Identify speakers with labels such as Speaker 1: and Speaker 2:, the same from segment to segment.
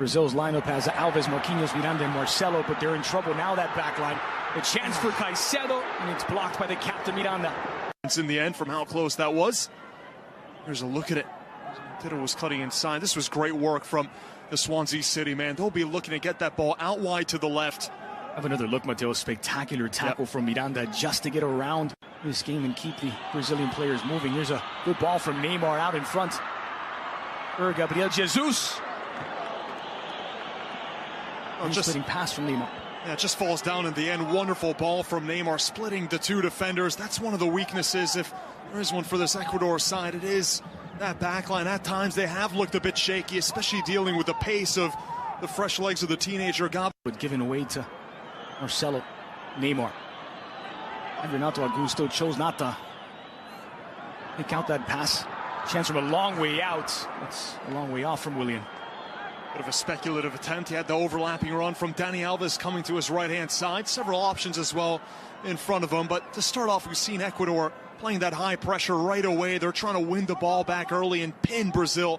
Speaker 1: Brazil's lineup has Alves, Marquinhos, Miranda, and Marcelo, but they're in trouble now. That back line. A chance for Caicedo, and it's blocked by the captain, Miranda.
Speaker 2: It's in the end from how close that was. Here's a look at it. Quito was cutting inside. This was great work from the Swansea City man. They'll be looking to get that ball out wide to the left.
Speaker 1: Have another look, Mateo. Spectacular tackle from Miranda just to get around this game and keep the Brazilian players moving. Here's a good ball from Neymar out in front. Gabriel Jesus. Just splitting pass from Neymar.
Speaker 2: Yeah, it just falls down in the end. Wonderful ball from Neymar, splitting the two defenders. That's one of the weaknesses, if there is one for this Ecuador side. It is that back line. At times they have looked a bit shaky, especially dealing with the pace of the fresh legs of the teenager Gabriel.
Speaker 1: But given away to Marcelo, Neymar. And Renato Augusto chose not to pick out that pass. Chance from a long way out. That's a long way off from Willian.
Speaker 2: Bit of a speculative attempt. He had the overlapping run from Dani Alves coming to his right-hand side. Several options as well in front of him. But to start off, we've seen Ecuador playing that high pressure right away. They're trying to win the ball back early and pin Brazil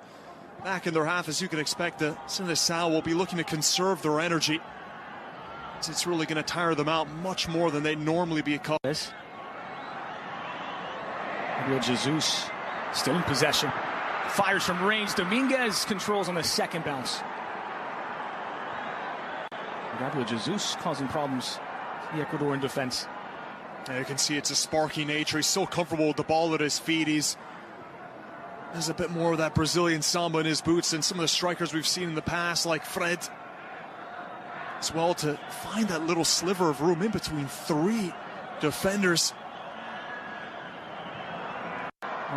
Speaker 2: back in their half. As you can expect, the Seleção will be looking to conserve their energy. It's really going to tire them out much more than they'd normally be accustomed.
Speaker 1: Gabriel Jesus still in possession. Fires from range. Dominguez controls on the second bounce. Gabriel Jesus causing problems for the Ecuadorian defense.
Speaker 2: And you can see it's a sparky nature. He's so comfortable with the ball at his feet. There's a bit more of that Brazilian samba in his boots than some of the strikers we've seen in the past, like Fred. As well, to find that little sliver of room in between three defenders.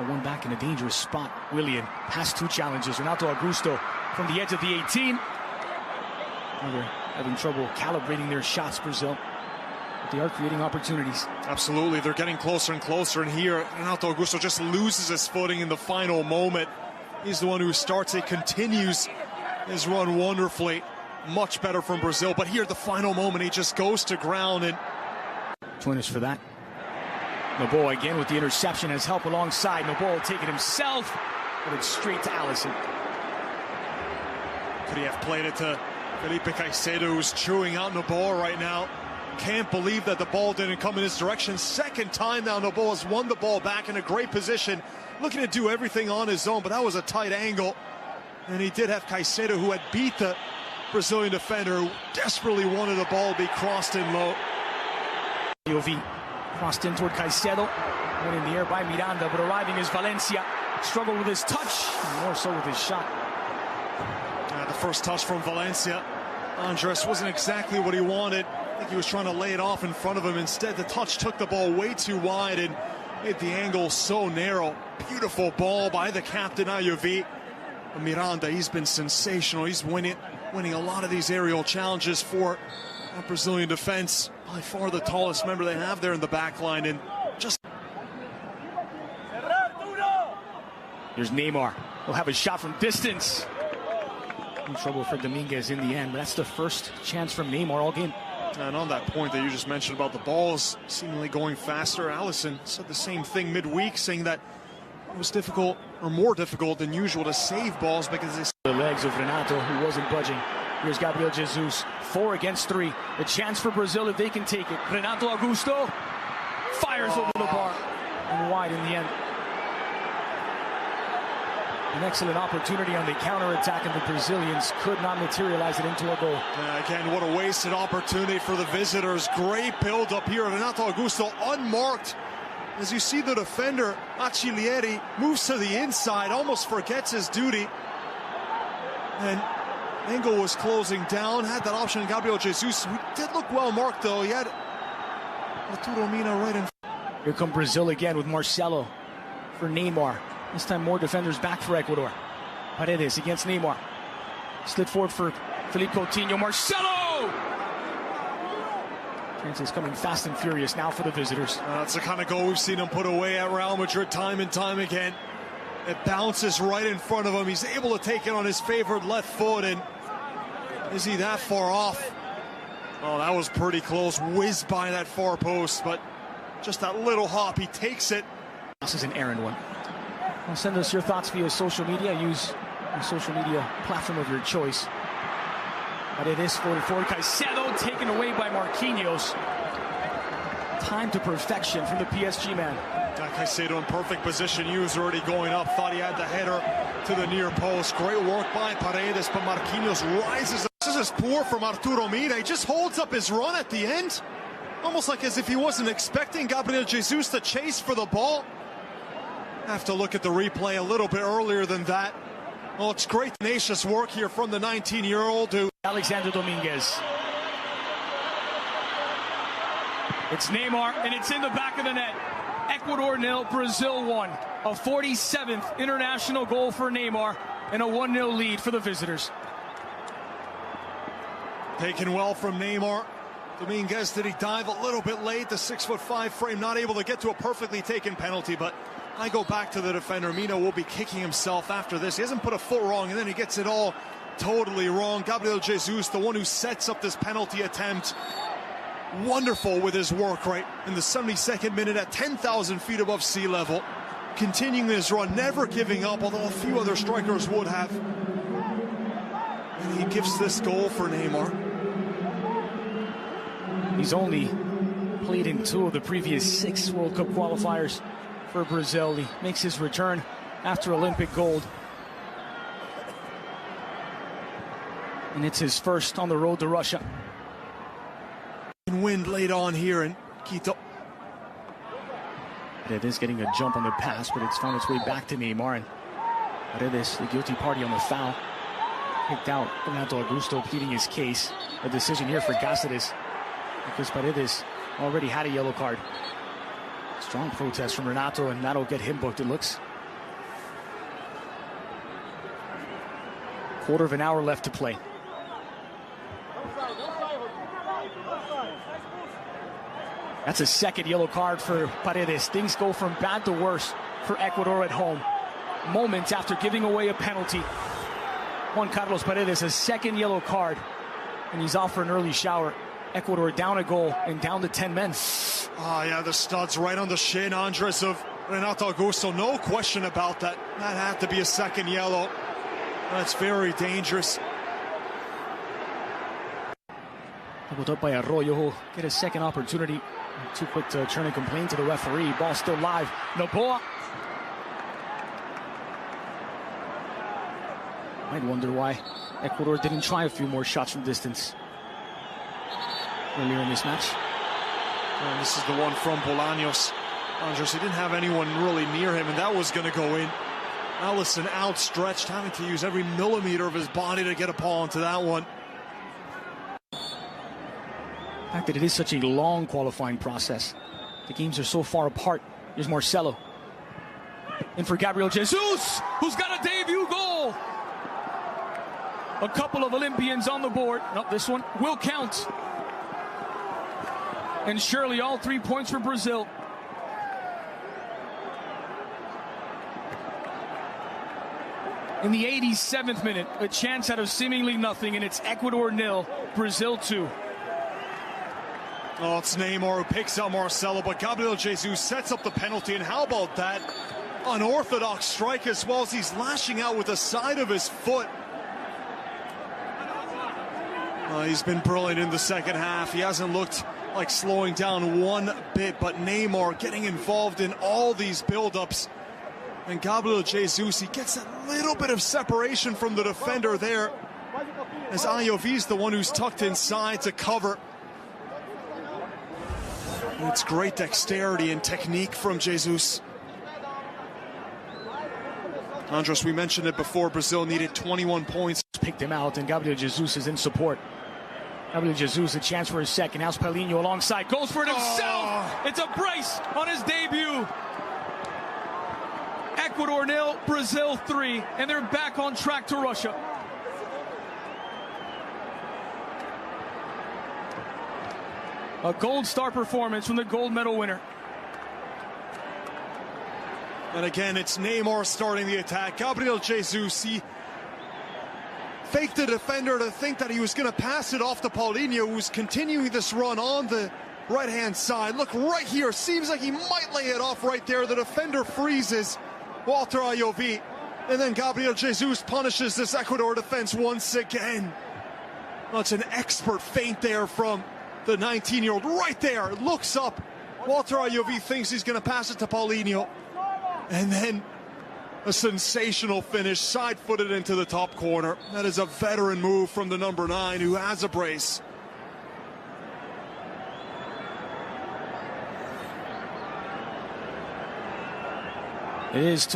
Speaker 1: One back in a dangerous spot. Willian has two challenges. Renato Augusto from the edge of the 18. They're having trouble calibrating their shots, Brazil. But they are creating opportunities.
Speaker 2: Absolutely, they're getting closer and closer. And here, Renato Augusto just loses his footing in the final moment. He's the one who starts it, continues his run wonderfully. Much better from Brazil. But here, the final moment, he just goes to ground. And
Speaker 1: Twinners for that. Noboa again with the interception, has help alongside. Noboa will take it himself, but it's straight to Alisson.
Speaker 2: Could he have played it to Felipe Caicedo, who's chewing out Noboa right now? Can't believe that the ball didn't come in his direction. Second time now Noboa's won the ball back in a great position, looking to do everything on his own, but that was a tight angle. And he did have Caicedo, who had beat the Brazilian defender, who desperately wanted the ball to be crossed in low.
Speaker 1: Crossed in toward Caicedo, went in the air by Miranda, but arriving is Valencia. Struggled with his touch, and more so with his shot.
Speaker 2: The first touch from Valencia, Andres, wasn't exactly what he wanted. I think he was trying to lay it off in front of him. Instead, the touch took the ball way too wide and made the angle so narrow. Beautiful ball by the captain, Ayovi. Miranda, he's been sensational. He's winning a lot of these aerial challenges for that Brazilian defense. By far the tallest member they have there in the back line. And just
Speaker 1: here's Neymar. He'll have a shot from distance. In trouble for Dominguez in the end, but that's the first chance from Neymar all game.
Speaker 2: And on that point that you just mentioned about the balls seemingly going faster, Alisson said the same thing midweek, saying that it was difficult, or more difficult than usual, to save balls because
Speaker 1: the legs of Renato, who wasn't budging. Here's Gabriel Jesus, 4 against 3. The chance for Brazil if they can take it. Renato Augusto fires over the bar and wide in the end. An excellent opportunity on the counter-attack, and the Brazilians could not materialize it into a goal.
Speaker 2: Again, what a wasted opportunity for the visitors. Great build-up here. Renato Augusto unmarked. As you see the defender, Achillieri, moves to the inside, almost forgets his duty. And Engel was closing down, had that option in Gabriel Jesus, who did look well marked though. He had Arturo Mina right in front.
Speaker 1: Here come Brazil again with Marcelo for Neymar. This time more defenders back for Ecuador. Paredes against Neymar. Slid forward for Felipe Coutinho. Marcelo! Chances coming fast and furious now for the visitors.
Speaker 2: That's the kind of goal we've seen him put away at Real Madrid time and time again. It bounces right in front of him. He's able to take it on his favored left foot, and is he that far off? Oh, that was pretty close. Whizzed by that far post, but just that little hop. He takes it.
Speaker 1: This is an errand one. Well, send us your thoughts via social media. Use the social media platform of your choice. But it is forward. Caicedo taken away by Marquinhos. Time to perfection from the PSG man.
Speaker 2: Caicedo in perfect position. He was already going up. Thought he had the header to the near post. Great work by Paredes, but Marquinhos rises. This is poor from Arturo Mira. He just holds up his run at the end. Almost like as if he wasn't expecting Gabriel Jesus to chase for the ball. Have to look at the replay a little bit earlier than that. Well, it's great tenacious work here from the 19-year-old who...
Speaker 1: Alexander Dominguez. It's Neymar, and it's in the back of the net. Ecuador 0, Brazil 1. A 47th international goal for Neymar, and a 1-0 lead for the visitors.
Speaker 2: Taken well from Neymar. Dominguez, did he dive a little bit late? The 6'5" frame not able to get to a perfectly taken penalty, but I go back to the defender. Mina will be kicking himself after this. He hasn't put a foot wrong, and then he gets it all totally wrong. Gabriel Jesus, the one who sets up this penalty attempt. Wonderful with his work right in the 72nd minute at 10,000 feet above sea level. Continuing his run, never giving up, although a few other strikers would have. And he gives this goal for Neymar.
Speaker 1: He's only played in 2 of the previous 6 World Cup qualifiers for Brazil. He makes his return after Olympic gold. And it's his first on the road to Russia.
Speaker 2: Wind late on here in Quito.
Speaker 1: It is getting a jump on the pass, but it's found its way back to Neymar. And Paredes, the guilty party on the foul, kicked out. Renato Augusto pleading his case. A decision here for Cáceres, because Paredes already had a yellow card. Strong protest from Renato, and that'll get him booked, it looks. Quarter of an hour left to play. That's a second yellow card for Paredes. Things go from bad to worse for Ecuador at home. Moments after giving away a penalty. Juan Carlos Paredes, a second yellow card, and he's off for an early shower. Ecuador down a goal and down to 10 men.
Speaker 2: Ah, yeah, the studs right on the shin, Andres, of Renato Augusto. No question about that. That had to be a second yellow. That's very dangerous.
Speaker 1: Doubled up by Arroyo, who'll get a second opportunity. Too quick to turn and complain to the referee. Ball still live. Noboa. Might wonder why Ecuador didn't try a few more shots from distance earlier in this match.
Speaker 2: And this is the one from Bolaños. Andres, he didn't have anyone really near him, and that was going to go in. Allison outstretched, having to use every millimeter of his body to get a ball into that one.
Speaker 1: The fact that it is such a long qualifying process. The games are so far apart. Here's Marcelo. In for Gabriel Jesus, who's got a debut goal. A couple of Olympians on the board. No, this one will count. And surely all 3 points for Brazil. In the 87th minute, a chance out of seemingly nothing, and it's Ecuador 0, Brazil 2.
Speaker 2: Oh, it's Neymar who picks out Marcelo, but Gabriel Jesus sets up the penalty, and how about that unorthodox strike as well, as he's lashing out with the side of his foot. He's been brilliant in the second half. He hasn't looked like slowing down one bit, but Neymar getting involved in all these build-ups. And Gabriel Jesus, he gets a little bit of separation from the defender there, as Ayovi's the one who's tucked inside to cover. It's great dexterity and technique from Jesus. Andres, we mentioned it before, Brazil needed 21 points.
Speaker 1: Picked him out, and Gabriel Jesus is in support. Gabriel Jesus, a chance for his second. How's Paulinho alongside? Goes for it himself! Oh. It's a brace on his debut. Ecuador 0, Brazil 3, and they're back on track to Russia. A gold star performance from the gold medal winner.
Speaker 2: And again, it's Neymar starting the attack. Gabriel Jesus, he faked the defender to think that he was going to pass it off to Paulinho, who's continuing this run on the right-hand side. Look right here, seems like he might lay it off right there. The defender freezes Walter Ayovi, and then Gabriel Jesus punishes this Ecuador defense once again. Oh, it's an expert feint there from the 19-year-old. Right there, looks up. Walter Ayoví thinks he's going to pass it to Paulinho. And then a sensational finish, side-footed into the top corner. That is a veteran move from the number 9 who has a brace.
Speaker 1: It is